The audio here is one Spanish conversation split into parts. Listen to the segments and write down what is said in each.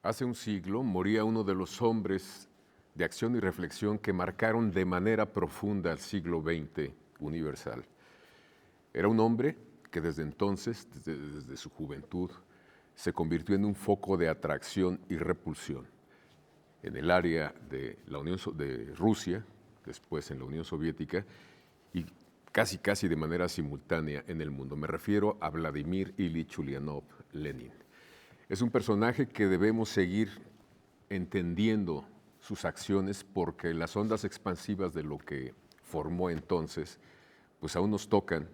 Hace un siglo moría uno de los hombres de acción y reflexión que marcaron de manera profunda al siglo XX universal. Era un hombre que desde entonces, desde su juventud, se convirtió en un foco de atracción y repulsión en el área de de Rusia, después en la Unión Soviética y casi de manera simultánea en el mundo. Me refiero a Vladimir Ilich Ulyanov Lenin. Es un personaje que debemos seguir entendiendo sus acciones porque las ondas expansivas de lo que formó entonces, pues aún nos tocan,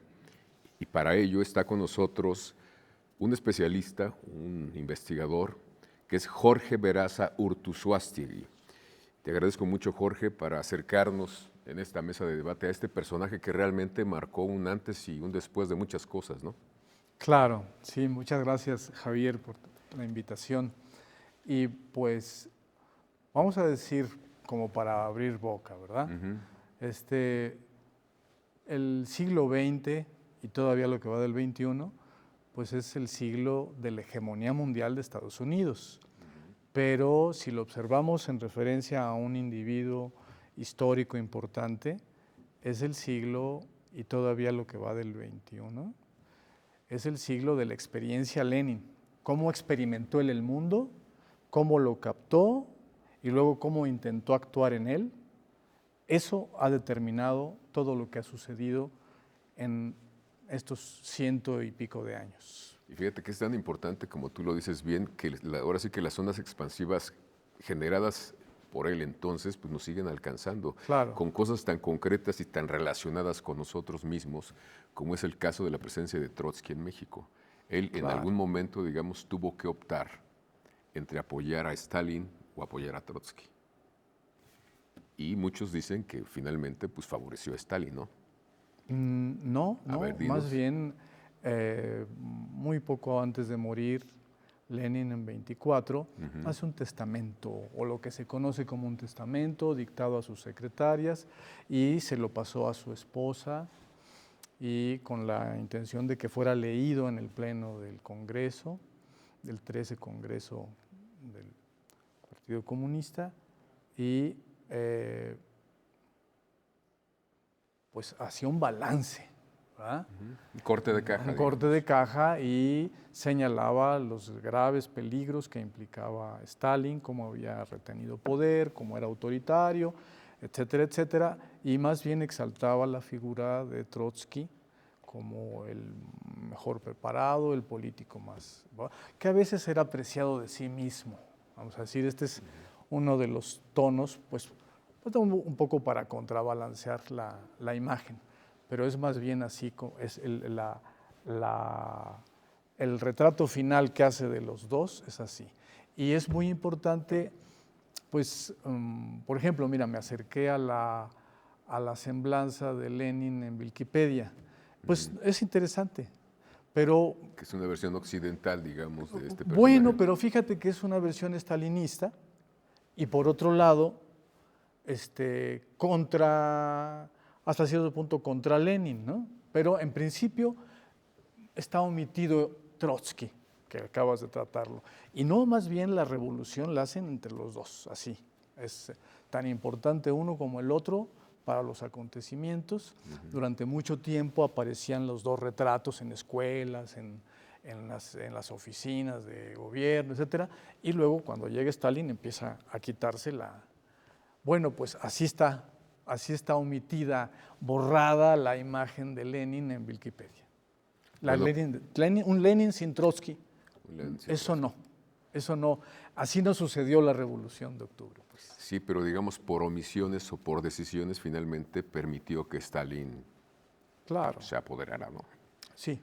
y para ello está con nosotros un especialista, un investigador, que es Jorge Veraza Urtuzuastegui. Te agradezco mucho, Jorge, para acercarnos en esta mesa de debate a este personaje que realmente marcó un antes y un después de muchas cosas, ¿no? Claro, sí, muchas gracias, Javier, por la invitación. Y pues vamos a decir, como para abrir boca, ¿verdad? El siglo XX y todavía lo que va del XXI, pues es el siglo de la hegemonía mundial de Estados Unidos. Pero si lo observamos en referencia a un individuo histórico importante, es el siglo, y todavía lo que va del XXI, es el siglo de la experiencia Lenin. Cómo experimentó él el mundo, cómo lo captó y luego cómo intentó actuar en él. Eso ha determinado todo lo que ha sucedido en estos 100 y pico de años. Y fíjate que es tan importante, como tú lo dices bien, que ahora sí que las ondas expansivas generadas por él entonces, pues nos siguen alcanzando, Claro. con cosas tan concretas y tan relacionadas con nosotros mismos, como es el caso de la presencia de Trotsky en México. Él en algún momento, digamos, tuvo que optar entre apoyar a Stalin o apoyar a Trotsky. Y muchos dicen que finalmente pues favoreció a Stalin, ¿no? No, ver, más bien muy poco antes de morir, Lenin en 24 hace un testamento, o lo que se conoce como un testamento, dictado a sus secretarias, y se lo pasó a su esposa, y con la intención de que fuera leído en el pleno del Congreso, del 13 Congreso del Partido Comunista, y pues hacía un balance, ¿verdad? Un corte de caja. Un corte de caja, y señalaba los graves peligros que implicaba Stalin, cómo había retenido poder, cómo era autoritario, etcétera, etcétera, y más bien exaltaba la figura de Trotsky como el mejor preparado, el político más, ¿verdad? Que a veces era apreciado de sí mismo. Vamos a decir, este es uno de los tonos, pues un poco para contrabalancear la imagen, pero es más bien así, es el retrato final que hace de los dos es así. Y es muy importante, pues, por ejemplo, mira, me acerqué a la semblanza de Lenin en Wikipedia. Pues es interesante, pero... Que es una versión occidental, digamos, de este personaje. Bueno, pero fíjate que es una versión estalinista, y por otro lado, hasta cierto punto contra Lenin, ¿no? Pero en principio está omitido Trotsky, que acabas de tratarlo. Y no, más bien la revolución la hacen entre los dos, así. Es tan importante uno como el otro para los acontecimientos. Durante mucho tiempo aparecían los dos retratos en escuelas, en las oficinas de gobierno, etcétera. Y luego, cuando llega Stalin, empieza a quitarse la... Bueno, pues así está omitida, borrada la imagen de Lenin en Wikipedia. Un Lenin sin Trotsky, eso no. Así no sucedió la Revolución de Octubre. Pues. Sí, pero digamos por omisiones o por decisiones finalmente permitió que Stalin se apoderara, ¿no? Sí,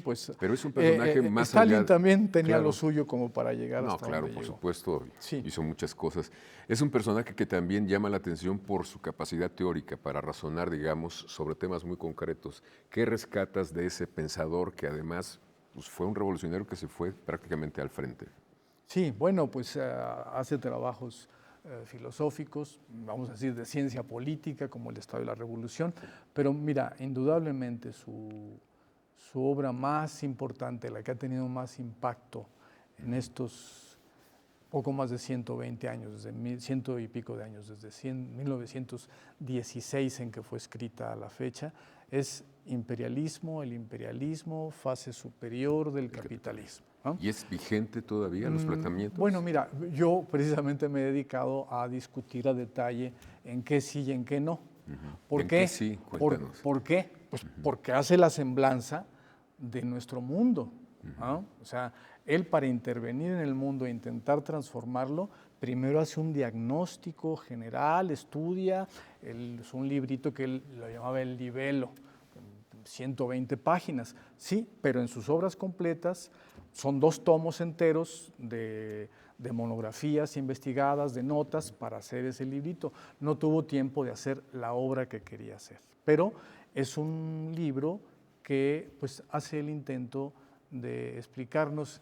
pues. Pero es un personaje más Stalin allá, también tenía lo suyo como para llegar hasta donde llegó. Por supuesto, sí. Hizo muchas cosas. Es un personaje que también llama la atención por su capacidad teórica para razonar, digamos, sobre temas muy concretos. ¿Qué rescatas de ese pensador que además pues, fue un revolucionario que se fue prácticamente al frente? Sí, bueno, pues hace trabajos filosóficos, vamos a decir, de ciencia política, como el Estado de la Revolución, pero mira, indudablemente su obra más importante, la que ha tenido más impacto en estos poco más de 120 años, desde ciento y pico de años, desde 1916 en que fue escrita a la fecha, es imperialismo, el imperialismo, fase superior del capitalismo, ¿no? ¿Y es vigente todavía los planteamientos? Bueno, mira, yo precisamente me he dedicado a discutir a detalle en qué sí y en qué no. ¿Por ¿En qué? qué sí? Cuéntanos. ¿Por qué? Pues porque hace la semblanza de nuestro mundo, ¿no? O sea, él para intervenir en el mundo e intentar transformarlo, primero hace un diagnóstico general, estudia, es un librito que él lo llamaba El Libelo, 120 páginas, sí, pero en sus obras completas son 2 tomos enteros de monografías investigadas, de notas para hacer ese librito. No tuvo tiempo de hacer la obra que quería hacer, pero es un libro que pues hace el intento de explicarnos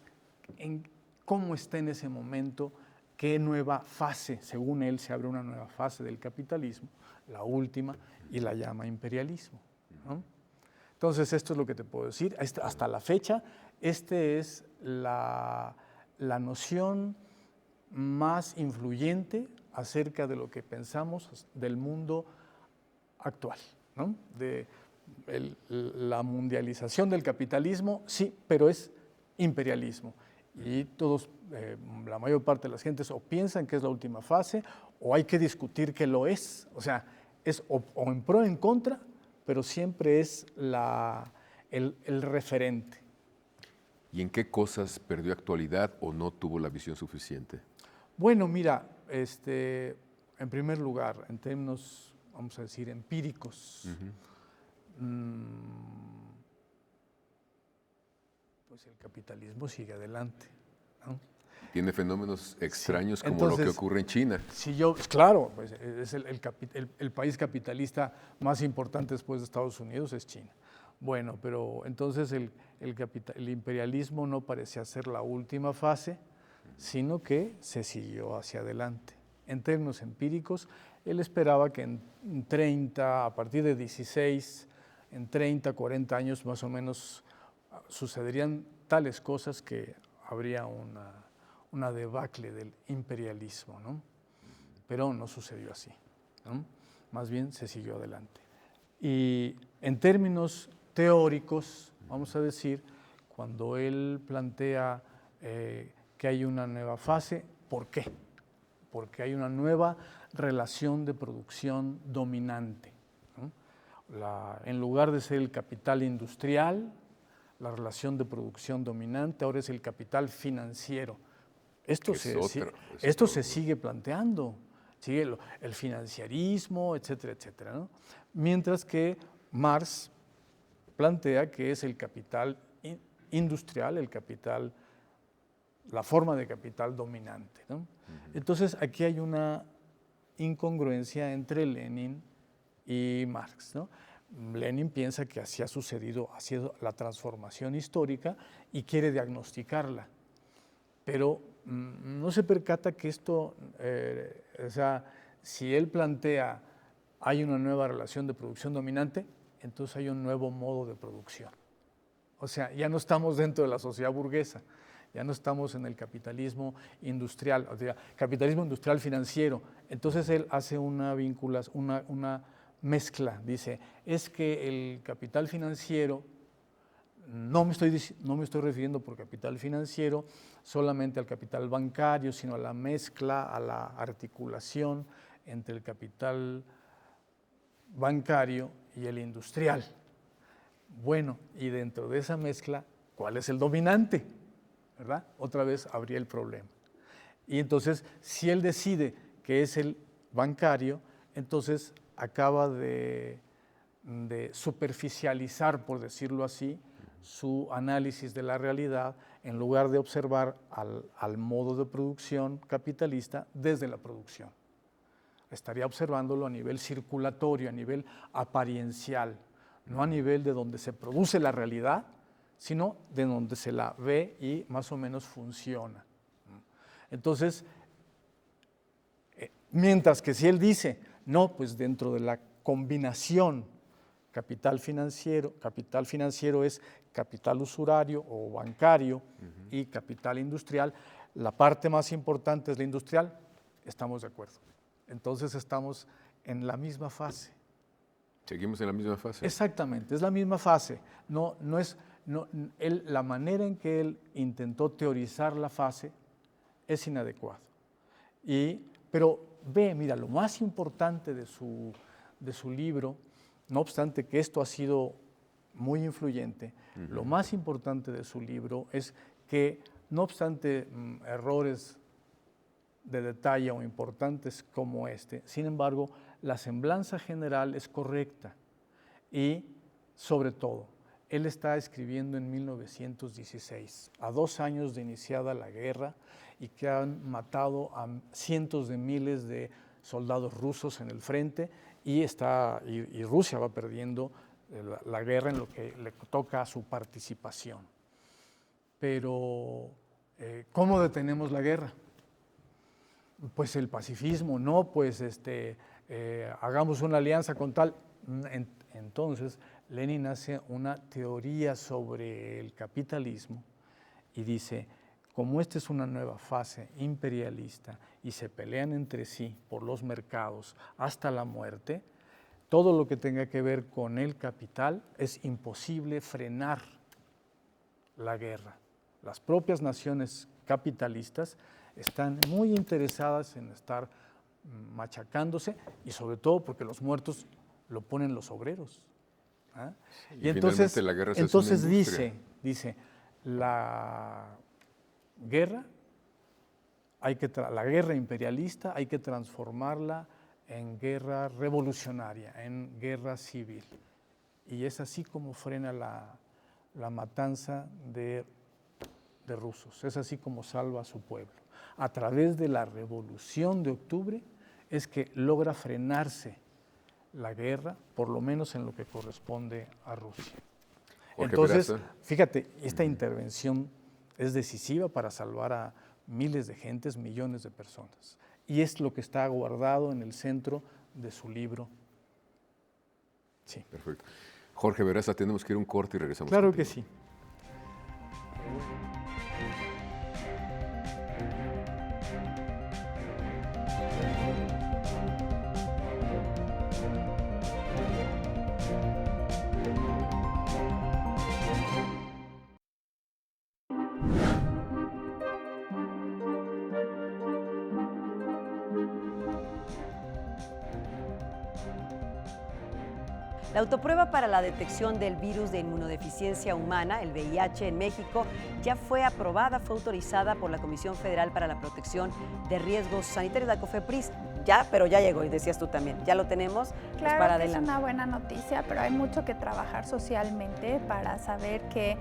en cómo está en ese momento, qué nueva fase, según él se abre una nueva fase del capitalismo, la última, y la llama imperialismo, ¿no? Entonces, esto es lo que te puedo decir. Hasta la fecha, esta es la noción más influyente acerca de lo que pensamos del mundo actual, ¿no? De la mundialización del capitalismo, sí, pero es imperialismo. Y todos, la mayor parte de las gentes o piensan que es la última fase o hay que discutir que lo es. O sea, es o en pro o en contra, pero siempre es el referente. ¿Y en qué cosas perdió actualidad o no tuvo la visión suficiente? Bueno, mira, en primer lugar, en términos, vamos a decir, empíricos, pues el capitalismo sigue adelante, ¿no? Tiene fenómenos extraños Sí. como Entonces, lo que ocurre en China. Si yo, claro, pues es el país capitalista más importante después de Estados Unidos, es China. Bueno, pero entonces el imperialismo no parecía ser la última fase, sino que se siguió hacia adelante. En términos empíricos, él esperaba que en 30, a partir de 16, en 30, 40 años más o menos, sucederían tales cosas que habría una debacle del imperialismo, ¿no? Pero no sucedió así, ¿no? Más bien se siguió adelante. Y en términos teóricos, vamos a decir, cuando él plantea que hay una nueva fase, ¿por qué? Porque hay una nueva relación de producción dominante, ¿no? En lugar de ser el capital industrial, la relación de producción dominante ahora es el capital financiero. Esto se sigue planteando, sigue el financiarismo, etcétera, etcétera, ¿no? Mientras que Marx plantea que es el capital industrial, la forma de capital dominante, ¿no? Entonces aquí hay una incongruencia entre Lenin y Marx, ¿no? Lenin piensa que así ha sucedido, ha sido la transformación histórica y quiere diagnosticarla, pero no se percata que esto, o sea, si él plantea hay una nueva relación de producción dominante, entonces hay un nuevo modo de producción. O sea, ya no estamos dentro de la sociedad burguesa, ya no estamos en el capitalismo industrial, o sea, capitalismo industrial financiero. Entonces él hace una mezcla, dice, es que el capital financiero, no me estoy refiriendo por capital financiero solamente al capital bancario, sino a la mezcla, a la articulación entre el capital bancario y el industrial. Bueno, y dentro de esa mezcla, ¿cuál es el dominante? ¿Verdad? Otra vez habría el problema. Y entonces, si él decide que es el bancario, entonces acaba de superficializar, por decirlo así, su análisis de la realidad en lugar de observar al modo de producción capitalista desde la producción. Estaría observándolo a nivel circulatorio, a nivel apariencial, no a nivel de donde se produce la realidad, sino de donde se la ve y más o menos funciona. Entonces, mientras que si él dice, no, pues dentro de la combinación capital financiero es capital usurario o bancario y capital industrial, la parte más importante es la industrial, estamos de acuerdo. Entonces estamos en la misma fase. Seguimos en la misma fase. Exactamente, es la misma fase. La manera en que él intentó teorizar la fase es inadecuado. Pero mira, lo más importante de su libro, no obstante que esto ha sido muy influyente, lo más importante de su libro es que, no obstante errores de detalle o importantes como este, sin embargo, la semblanza general es correcta y, sobre todo, él está escribiendo en 1916, a 2 años de iniciada la guerra y que han matado a cientos de miles de soldados rusos en el frente y Rusia va perdiendo la guerra en lo que le toca a su participación. Pero, ¿cómo detenemos la guerra? Pues el pacifismo, no, pues hagamos una alianza con tal. Entonces, Lenin hace una teoría sobre el capitalismo y dice, como esta es una nueva fase imperialista y se pelean entre sí por los mercados hasta la muerte, todo lo que tenga que ver con el capital es imposible frenar la guerra. Las propias naciones capitalistas están muy interesadas en estar machacándose y sobre todo porque los muertos lo ponen los obreros. ¿Ah? Y entonces, la guerra se hace una industria. dice, la guerra imperialista hay que transformarla en guerra revolucionaria, en guerra civil. Y es así como frena la matanza de rusos, es así como salva a su pueblo. A través de la Revolución de Octubre es que logra frenarse la guerra, por lo menos en lo que corresponde a Rusia. Entonces, fíjate, esta intervención es decisiva para salvar a miles de gentes, millones de personas. Y es lo que está guardado en el centro de su libro. Sí. Perfecto. Jorge Veraza, tenemos que ir a un corte y regresamos. Claro contigo. que sí. La autoprueba para la detección del virus de inmunodeficiencia humana, el VIH, en México ya fue aprobada, fue autorizada por la Comisión Federal para la Protección de Riesgos Sanitarios, la COFEPRIS. Pero ya llegó, y decías tú también, ya lo tenemos. Claro pues para que adelante. Es una buena noticia, pero hay mucho que trabajar socialmente para saber que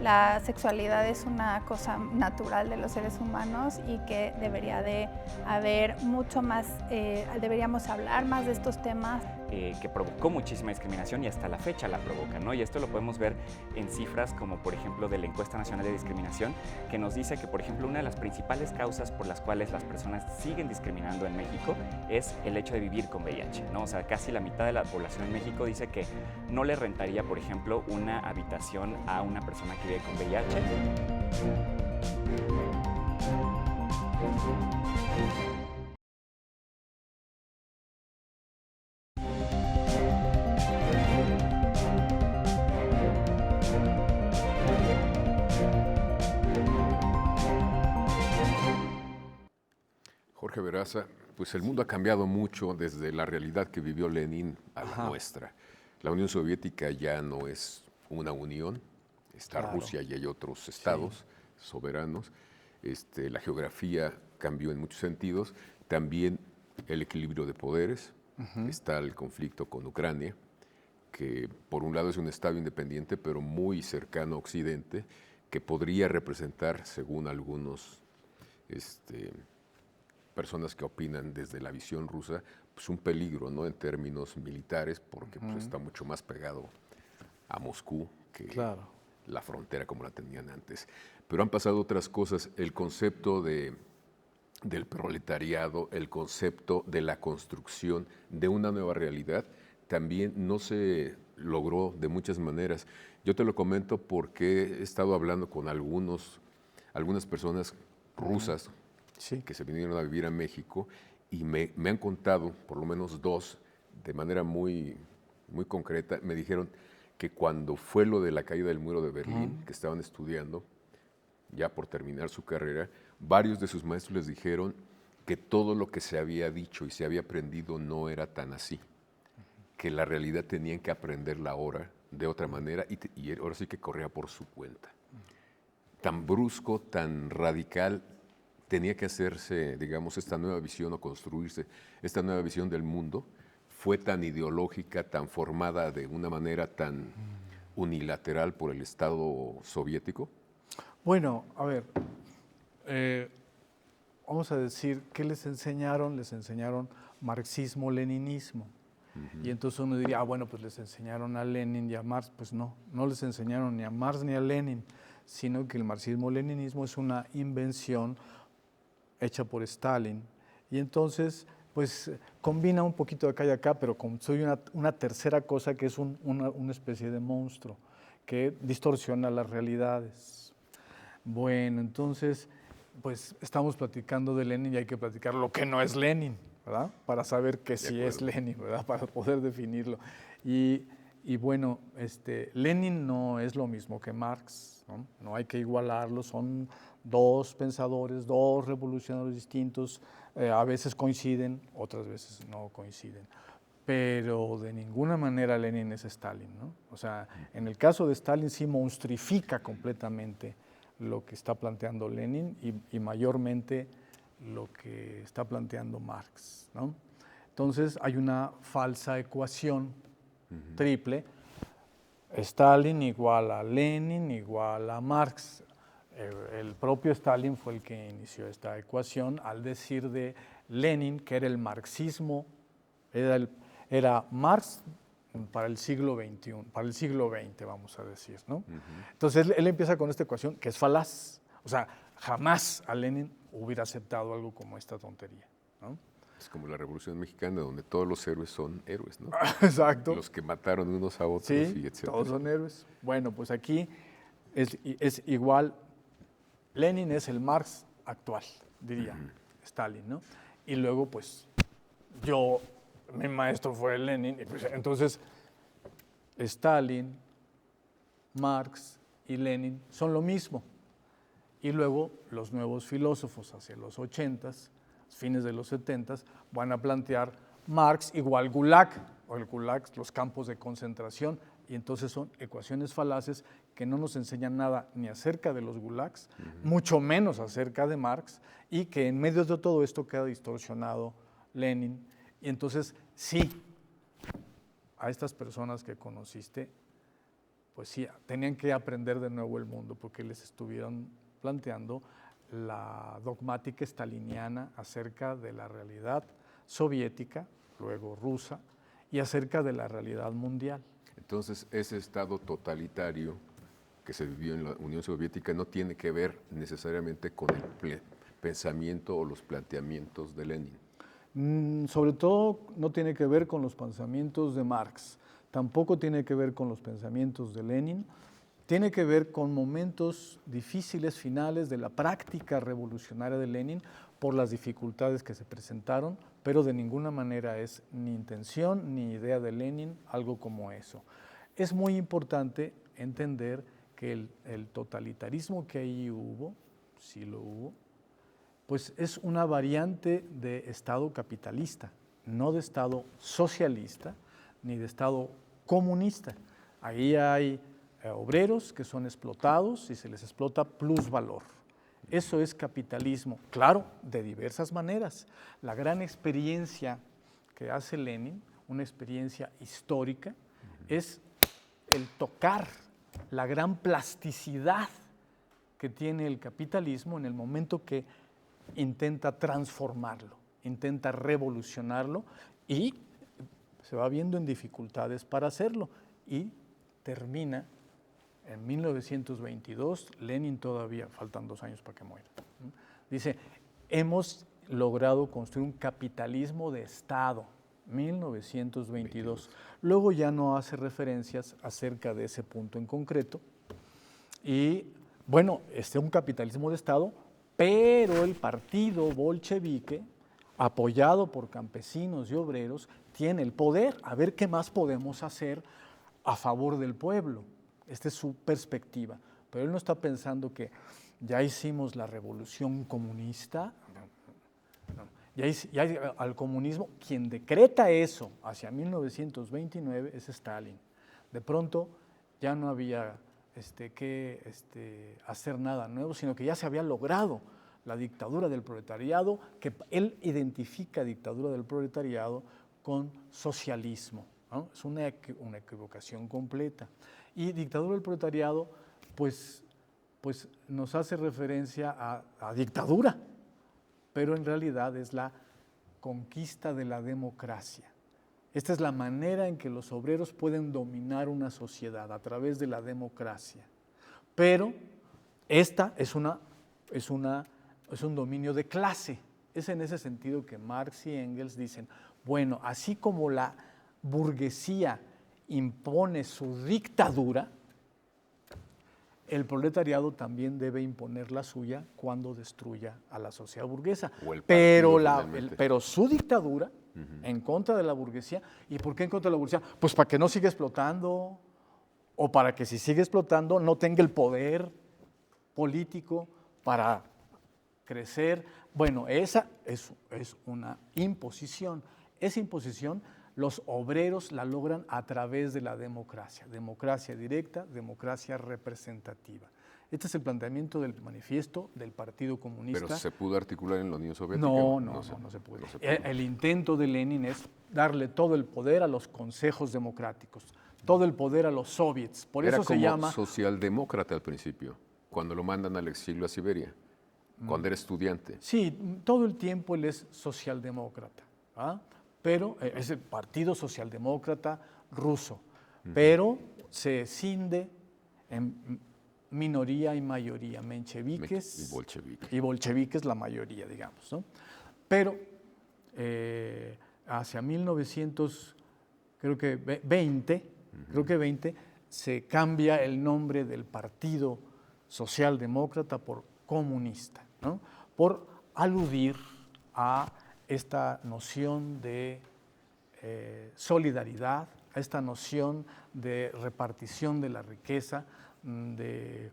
la sexualidad es una cosa natural de los seres humanos y que debería de haber mucho más, deberíamos hablar más de estos temas. Que provocó muchísima discriminación y hasta la fecha la provoca, ¿no? Y esto lo podemos ver en cifras como, por ejemplo, de la Encuesta Nacional de Discriminación, que nos dice que, por ejemplo, una de las principales causas por las cuales las personas siguen discriminando en México es el hecho de vivir con VIH, ¿no? O sea, casi la mitad de la población en México dice que no le rentaría, por ejemplo, una habitación a una persona que vive con VIH. Jorge Veraza, pues el mundo ha cambiado mucho desde la realidad que vivió Lenin a la Ajá. nuestra. La Unión Soviética ya no es una unión, está Claro. Rusia y hay otros estados soberanos. La geografía cambió en muchos sentidos, también el equilibrio de poderes, está el conflicto con Ucrania, que por un lado es un estado independiente, pero muy cercano a Occidente, que podría representar, según algunos personas que opinan desde la visión rusa, pues un peligro, ¿no? En términos militares, porque pues, está mucho más pegado a Moscú que Claro. la frontera como la tenían antes. Pero han pasado otras cosas. El concepto del proletariado, el concepto de la construcción de una nueva realidad, también no se logró de muchas maneras. Yo te lo comento porque he estado hablando con algunos algunas personas rusas Sí. que se vinieron a vivir a México y me han contado, por lo menos dos, de manera muy, muy concreta, me dijeron que cuando fue lo de la caída del muro de Berlín, que estaban estudiando, ya por terminar su carrera, varios de sus maestros les dijeron que todo lo que se había dicho y se había aprendido no era tan así, que la realidad tenían que aprenderla ahora de otra manera y ahora sí que corría por su cuenta. Tan brusco, tan radical, tenía que hacerse, digamos, esta nueva visión o construirse esta nueva visión del mundo, fue tan ideológica, tan formada de una manera tan unilateral por el Estado soviético. Bueno, a ver, vamos a decir, ¿qué les enseñaron? Les enseñaron marxismo-leninismo. Y entonces uno diría, bueno, pues les enseñaron a Lenin y a Marx. Pues no, no les enseñaron ni a Marx ni a Lenin, sino que el marxismo-leninismo es una invención hecha por Stalin. Y entonces, pues combina un poquito de acá y acá, pero soy una tercera cosa que es una especie de monstruo que distorsiona las realidades. Bueno, entonces, pues estamos platicando de Lenin y hay que platicar lo que no es Lenin, ¿verdad? Para saber que sí es Lenin, ¿verdad? Para poder definirlo. Y bueno, Lenin no es lo mismo que Marx, ¿no? No hay que igualarlo, son dos pensadores, dos revolucionarios distintos, a veces coinciden, otras veces no coinciden. Pero de ninguna manera Lenin es Stalin, ¿no? O sea, en el caso de Stalin sí monstrifica completamente lo que está planteando Lenin y mayormente lo que está planteando Marx, ¿no? Entonces hay una falsa ecuación triple, Stalin igual a Lenin igual a Marx. El propio Stalin fue el que inició esta ecuación al decir de Lenin que era el marxismo, era Marx para el siglo XXI, para el siglo XX, vamos a decir, ¿no? Entonces él empieza con esta ecuación que es falaz. O sea, jamás a Lenin hubiera aceptado algo como esta tontería, ¿no? Es como la Revolución Mexicana, donde todos los héroes son héroes, ¿no? Exacto. Los que mataron unos a otros Sí, y etcétera. todos son héroes. Bueno, pues aquí es igual. Lenin es el Marx actual, diría Stalin, ¿no? Y luego, pues, mi maestro fue Lenin, y pues, entonces Stalin, Marx y Lenin son lo mismo. Y luego los nuevos filósofos hacia los 80s, fines de los 70s, van a plantear Marx igual Gulag, o el Gulag, los campos de concentración, y entonces son ecuaciones falaces que no nos enseñan nada ni acerca de los gulags, mucho menos acerca de Marx, y que en medio de todo esto queda distorsionado Lenin. Y entonces sí, a estas personas que conociste, pues sí, tenían que aprender de nuevo el mundo, porque les estuvieron planteando la dogmática staliniana acerca de la realidad soviética, luego rusa, y acerca de la realidad mundial. Entonces, ese estado totalitario que se vivió en la Unión Soviética no tiene que ver necesariamente con el pensamiento o los planteamientos de Lenin. Sobre todo no tiene que ver con los pensamientos de Marx, tampoco tiene que ver con los pensamientos de Lenin, tiene que ver con momentos difíciles finales de la práctica revolucionaria de Lenin por las dificultades que se presentaron, pero de ninguna manera es ni intención ni idea de Lenin algo como eso. Es muy importante entender que el totalitarismo que ahí hubo, sí lo hubo, pues es una variante de Estado capitalista, no de Estado socialista ni de Estado comunista. Ahí hay obreros que son explotados y se les explota plusvalor. Eso es capitalismo, claro, de diversas maneras. La gran experiencia que hace Lenin, una experiencia histórica, es el tocar la gran plasticidad que tiene el capitalismo en el momento que intenta transformarlo, intenta revolucionarlo y se va viendo en dificultades para hacerlo y termina en 1922, Lenin todavía, faltan 2 años para que muera, dice, hemos logrado construir un capitalismo de Estado, 1922. Luego ya no hace referencias acerca de ese punto en concreto y bueno, un capitalismo de Estado, pero el partido bolchevique, apoyado por campesinos y obreros, tiene el poder. A ver qué más podemos hacer a favor del pueblo. Esta es su perspectiva. Pero él no está pensando que ya hicimos la revolución comunista. Ya al comunismo, quien decreta eso hacia 1929 es Stalin. De pronto ya no había que hacer nada nuevo, sino que ya se había logrado la dictadura del proletariado, que él identifica dictadura del proletariado con socialismo, ¿no? Es una equivocación completa. Y dictadura del proletariado, pues nos hace referencia a dictadura, pero en realidad es la conquista de la democracia. Esta es la manera en que los obreros pueden dominar una sociedad, a través de la democracia. Pero esta es un dominio de clase. Es en ese sentido que Marx y Engels dicen, bueno, así como la burguesía impone su dictadura, el proletariado también debe imponer la suya cuando destruya a la sociedad burguesa. Pero su dictadura, en contra de la burguesía. ¿Y por qué en contra de la burguesía? Pues para que no siga explotando, o para que si sigue explotando no tenga el poder político para crecer. Bueno, esa es una imposición. Esa imposición los obreros la logran a través de la democracia directa, democracia representativa. Este es el planteamiento del manifiesto del Partido Comunista. ¿Pero se pudo articular en la Unión Soviética? No se pudo. El intento de Lenin es darle todo el poder a los consejos democráticos, todo el poder a los soviets. Por eso se llama... Era como socialdemócrata al principio, cuando lo mandan al exilio a Siberia, cuando era estudiante. Sí, todo el tiempo él es socialdemócrata, pero es el Partido Socialdemócrata ruso, pero se escinde en minoría y mayoría, mencheviques y bolcheviques la mayoría, digamos, ¿no? Pero hacia 1920 se cambia el nombre del Partido Socialdemócrata por comunista, ¿no? Por aludir a esta noción de solidaridad, a esta noción de repartición de la riqueza, de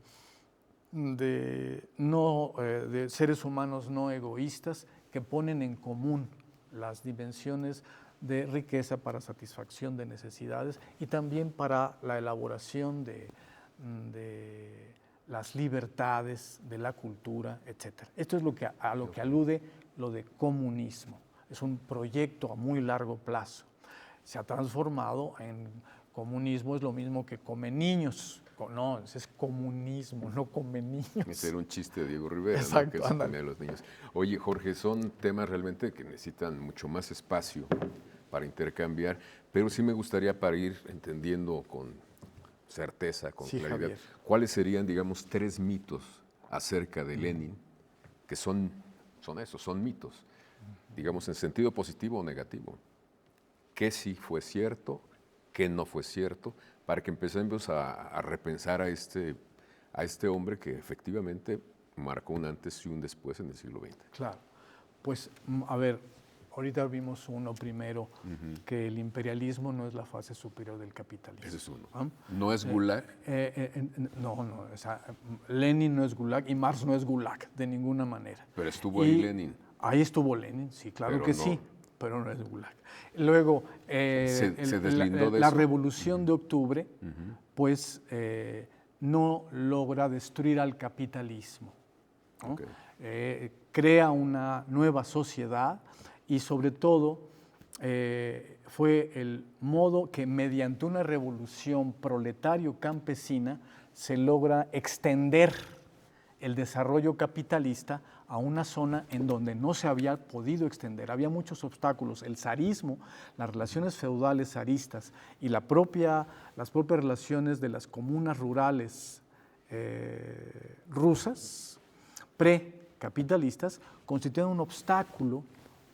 seres humanos no egoístas que ponen en común las dimensiones de riqueza para satisfacción de necesidades y también para la elaboración de las libertades, de la cultura, etc. Esto es a lo que alude lo de comunismo. Es un proyecto a muy largo plazo. Se ha transformado en comunismo, es lo mismo que come niños. No, es comunismo, no come niños. Ese era un chiste de Diego Rivera, exacto, ¿no? Que se comía a los niños. Oye, Jorge, son temas realmente que necesitan mucho más espacio para intercambiar, pero sí me gustaría, para ir entendiendo con certeza, con claridad, Javier, ¿cuáles serían, digamos, 3 mitos acerca de Lenin que son mitos, digamos, en sentido positivo o negativo? ¿Qué sí fue cierto? ¿Qué no fue cierto? Para que empecemos a repensar a este hombre que efectivamente marcó un antes y un después en el siglo XX. Claro. Pues, a ver, ahorita vimos uno primero, que el imperialismo no es la fase superior del capitalismo. Ese es uno. ¿No es Gulag? No, o sea, Lenin no es Gulag y Marx no es Gulag, de ninguna manera. Pero estuvo ahí Lenin. Ahí estuvo Lenin, sí, claro pero que no. Sí, pero no es Gulag. Luego, se deslindó de la eso. Revolución de Octubre, pues no logra destruir al capitalismo, ¿no? Okay. Crea una nueva sociedad y sobre todo fue el modo que mediante una revolución proletario-campesina se logra extender el desarrollo capitalista a una zona en donde no se había podido extender. Había muchos obstáculos. El zarismo, las relaciones feudales zaristas y las propias relaciones de las comunas rurales rusas, precapitalistas, constituían un obstáculo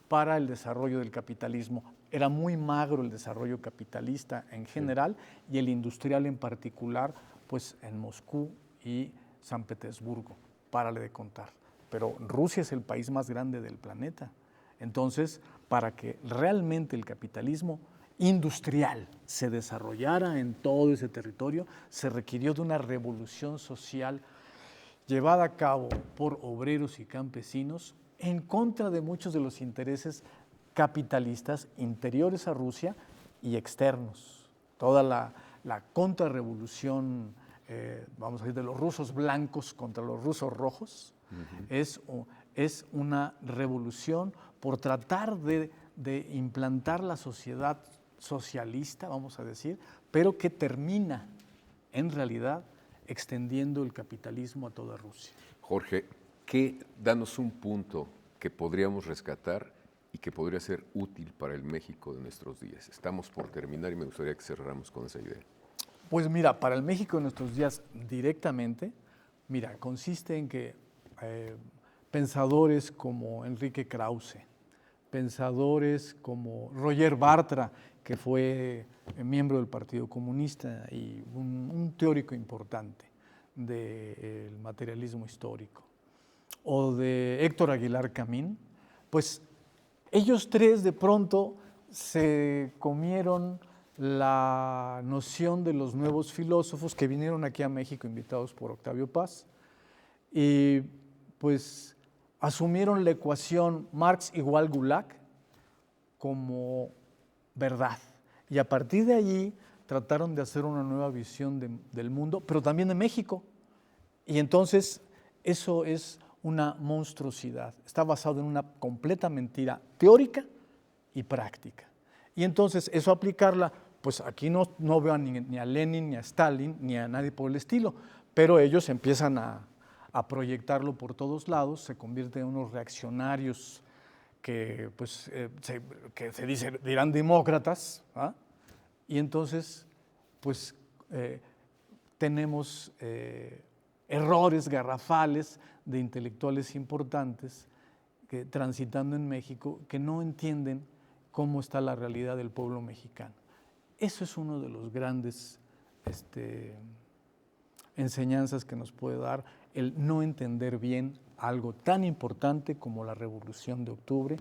para el desarrollo del capitalismo. Era muy magro el desarrollo capitalista en general y el industrial en particular, pues en Moscú y San Petersburgo, párale de contar. Pero Rusia es el país más grande del planeta. Entonces, para que realmente el capitalismo industrial se desarrollara en todo ese territorio, se requirió de una revolución social llevada a cabo por obreros y campesinos en contra de muchos de los intereses capitalistas interiores a Rusia y externos. Toda la contrarrevolución, vamos a decir, de los rusos blancos contra los rusos rojos, es una revolución por tratar de implantar la sociedad socialista, vamos a decir, pero que termina en realidad extendiendo el capitalismo a toda Rusia. Jorge, danos un punto que podríamos rescatar y que podría ser útil para el México de nuestros días. Estamos por terminar y me gustaría que cerráramos con esa idea. Pues mira, para el México de nuestros días directamente, mira, consiste en que pensadores como Enrique Krause, pensadores como Roger Bartra, que fue miembro del Partido Comunista y un teórico importante del materialismo histórico, o de Héctor Aguilar Camín, pues ellos tres de pronto se comieron la noción de los nuevos filósofos que vinieron aquí a México invitados por Octavio Paz y pues asumieron la ecuación Marx igual Gulag como verdad. Y a partir de allí trataron de hacer una nueva visión del mundo, pero también de México. Y entonces eso es una monstruosidad. Está basado en una completa mentira teórica y práctica. Y entonces eso aplicarla, pues aquí no veo ni a Lenin, ni a Stalin, ni a nadie por el estilo, pero ellos empiezan a proyectarlo por todos lados, se convierten en unos reaccionarios que, pues, dirán demócratas, ¿ah? Y entonces pues tenemos errores garrafales de intelectuales importantes que, transitando en México, que no entienden cómo está la realidad del pueblo mexicano. Eso es uno de los grandes enseñanzas que nos puede dar el no entender bien algo tan importante como la Revolución de Octubre,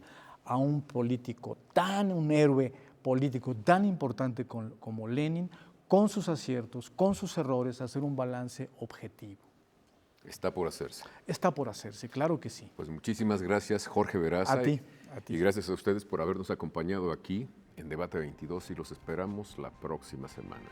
a un político un héroe político tan importante como Lenin, con sus aciertos, con sus errores, hacer un balance objetivo. Está por hacerse. Está por hacerse, claro que sí. Pues muchísimas gracias, Jorge Veraza. A ti. Y gracias a ustedes por habernos acompañado aquí en Debate 22 y los esperamos la próxima semana.